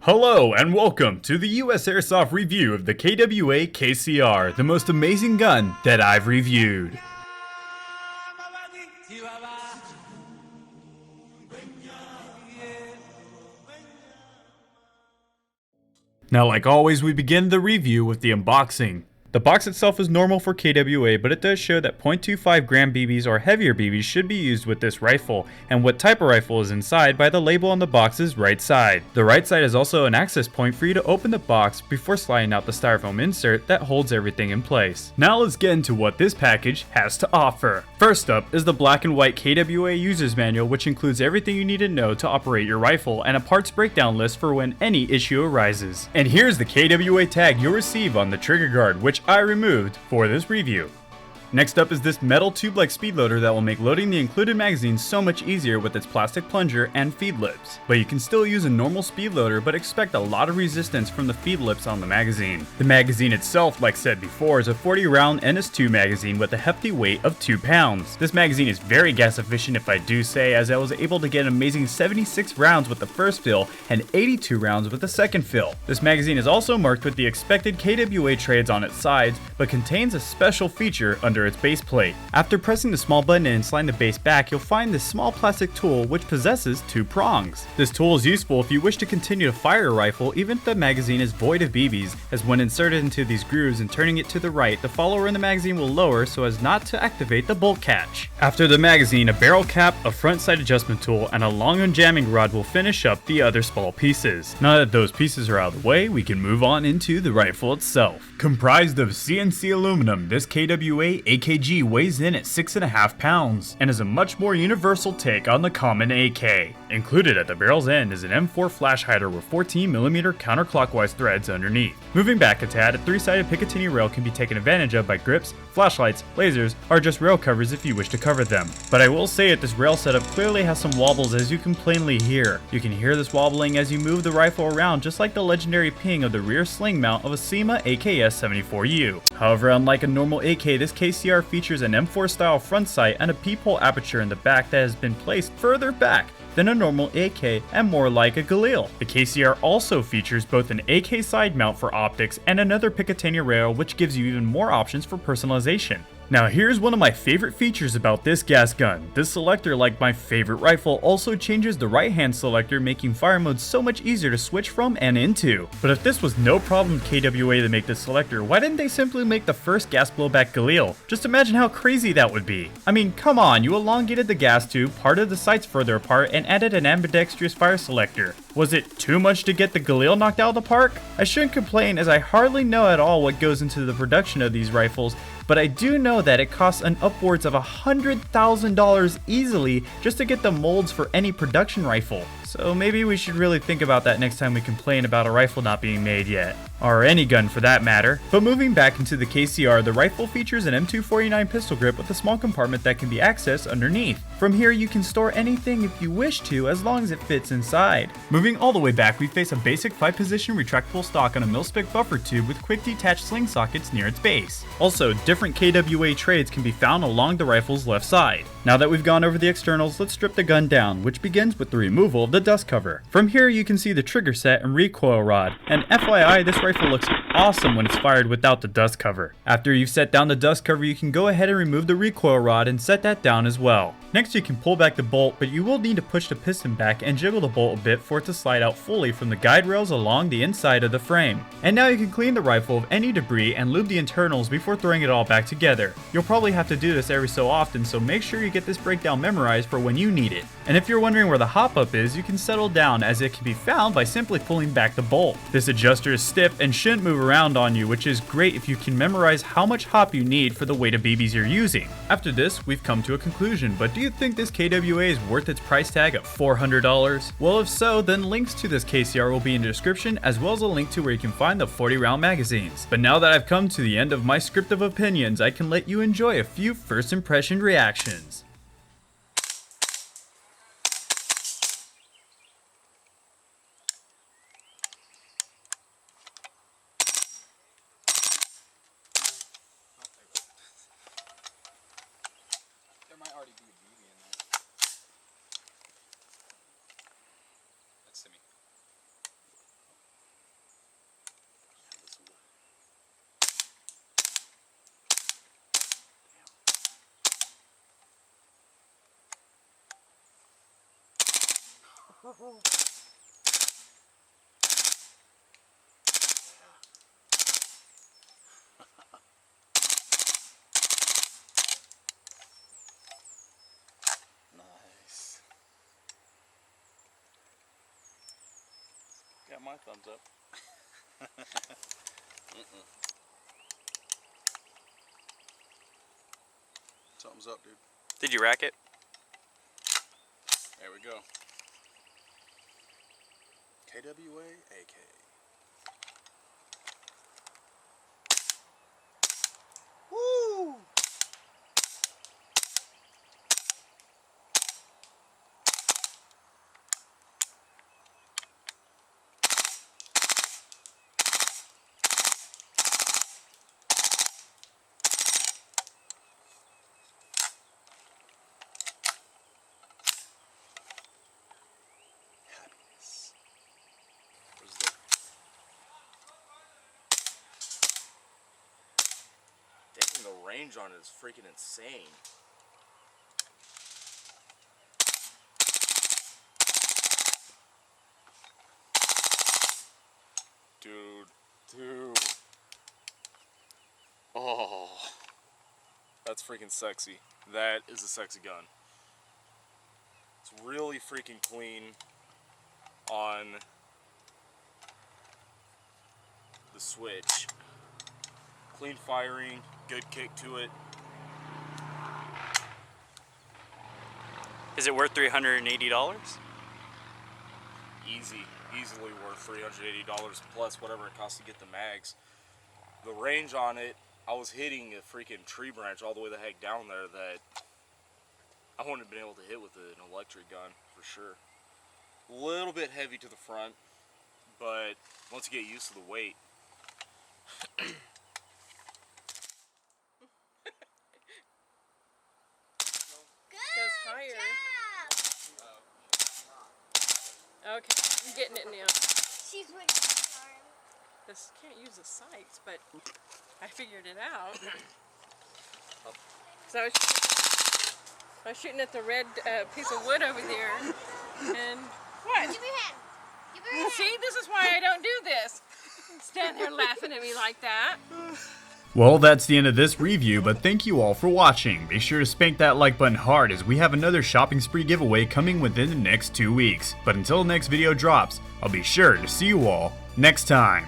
Hello and welcome to the USAirsoft review of the KWA KCR, the most amazing gun that I've reviewed. Now, like always, we begin the review with the unboxing. The box itself is normal for KWA, but it does show that .25 gram BBs or heavier BBs should be used with this rifle, and what type of rifle is inside by the label on the box's right side. The right side is also an access point for you to open the box before sliding out the styrofoam insert that holds everything in place. Now let's get into what this package has to offer. First up is the black and white KWA user's manual, which includes everything you need to know to operate your rifle and a parts breakdown list for when any issue arises. And here's the KWA tag you'll receive on the trigger guard, which I removed for this review. Next up is this metal tube-like speed loader that will make loading the included magazine so much easier with its plastic plunger and feed lips. But you can still use a normal speed loader, but expect a lot of resistance from the feed lips on the magazine. The magazine itself, like said before, is a 40 round NS2 magazine with a hefty weight of 2 pounds. This magazine is very gas efficient if I do say, as I was able to get an amazing 76 rounds with the first fill and 82 rounds with the second fill. This magazine is also marked with the expected KWA trades on its sides, but contains a special feature under its base plate. After pressing the small button and sliding the base back, you'll find this small plastic tool which possesses 2 prongs. This tool is useful if you wish to continue to fire a rifle even if the magazine is void of BBs, as when inserted into these grooves and turning it to the right, the follower in the magazine will lower so as not to activate the bolt catch. After the magazine, a barrel cap, a front sight adjustment tool, and a long jamming rod will finish up the other small pieces. Now that those pieces are out of the way, we can move on into the rifle itself. Comprised of CNC aluminum, this KWA AKG weighs in at 6.5 pounds and is a much more universal take on the common AK. Included at the barrel's end is an M4 flash hider with 14mm counterclockwise threads underneath. Moving back a tad, a 3-sided Picatinny rail can be taken advantage of by grips, flashlights, lasers, or just rail covers if you wish to cover them. But I will say that this rail setup clearly has some wobbles, as you can plainly hear. You can hear this wobbling as you move the rifle around, just like the legendary ping of the rear sling mount of a SEMA AKS-74U. However, unlike a normal AK, this KCR features an M4 style front sight and a peephole aperture in the back that has been placed further back than a normal AK and more like a Galil. The KCR also features both an AK side mount for optics and another Picatinny rail, which gives you even more options for personalization. Now here's one of my favorite features about this gas gun. This selector, like my favorite rifle, also changes the right hand selector, making fire mode so much easier to switch from and into. But if this was no problem KWA to make this selector, why didn't they simply make the first gas blowback Galil? Just imagine how crazy that would be. I mean, come on, you elongated the gas tube, parted the sights further apart, and added an ambidextrous fire selector. Was it too much to get the Galil knocked out of the park? I shouldn't complain, as I hardly know at all what goes into the production of these rifles, but I do know that it costs an upwards of $100,000 easily just to get the molds for any production rifle. So maybe we should really think about that next time we complain about a rifle not being made yet. Or any gun for that matter. But moving back into the KCR, the rifle features an M249 pistol grip with a small compartment that can be accessed underneath. From here you can store anything if you wish to, as long as it fits inside. Moving all the way back, we face a basic 5-position retractable stock on a mil-spec buffer tube with quick detached sling sockets near its base. Also, different KWA trades can be found along the rifle's left side. Now that we've gone over the externals, let's strip the gun down, which begins with the removal of the dust cover. From here you can see the trigger set and recoil rod, and FYI, this rifle looks awesome when it's fired without the dust cover. After you've set down the dust cover, you can go ahead and remove the recoil rod and set that down as well. Next you can pull back the bolt, but you will need to push the piston back and jiggle the bolt a bit for it to slide out fully from the guide rails along the inside of the frame. And now you can clean the rifle of any debris and lube the internals before throwing it all back together. You'll probably have to do this every so often, so make sure you get this breakdown memorized for when you need it. And if you're wondering where the hop-up is, you can settle down, as it can be found by simply pulling back the bolt. This adjuster is stiff and shouldn't move around on you, which is great if you can memorize how much hop you need for the weight of BBs you're using. After this, we've come to a conclusion, but do you think this KWA is worth its price tag of $400? Well, if so, then links to this KCR will be in the description, as well as a link to where you can find the 40-round magazines. But now that I've come to the end of my script of opinions, I can let you enjoy a few first impression reactions. There might already be a BB in there. That's Simi. Nice. Got my thumbs up. Something's up, dude. Did you rack it? There we go. KWA AKG. Woo! Happiness. Where's the... Dang, the range on it is freaking insane. Dude. Oh, that's freaking sexy. That is a sexy gun. It's really freaking clean on the switch. Clean firing, good kick to it. Is it worth $380? Easily worth $380 plus whatever it costs to get the mags. The range on it, I was hitting a freaking tree branch all the way the heck down there that I wouldn't have been able to hit with an electric gun for sure. A little bit heavy to the front, but once you get used to the weight. Goes higher. Okay, I'm getting it now. She's winning this arm. This can't use the sights, but I figured it out. So I was shooting at the red piece of wood over there, and what? Give me your hand. Give her your hand. See, this is why I don't do this. Stand there laughing at me like that. Well, that's the end of this review, but thank you all for watching. Be sure to spank that like button hard as we have another shopping spree giveaway coming within the next 2 weeks. But until the next video drops, I'll be sure to see you all next time.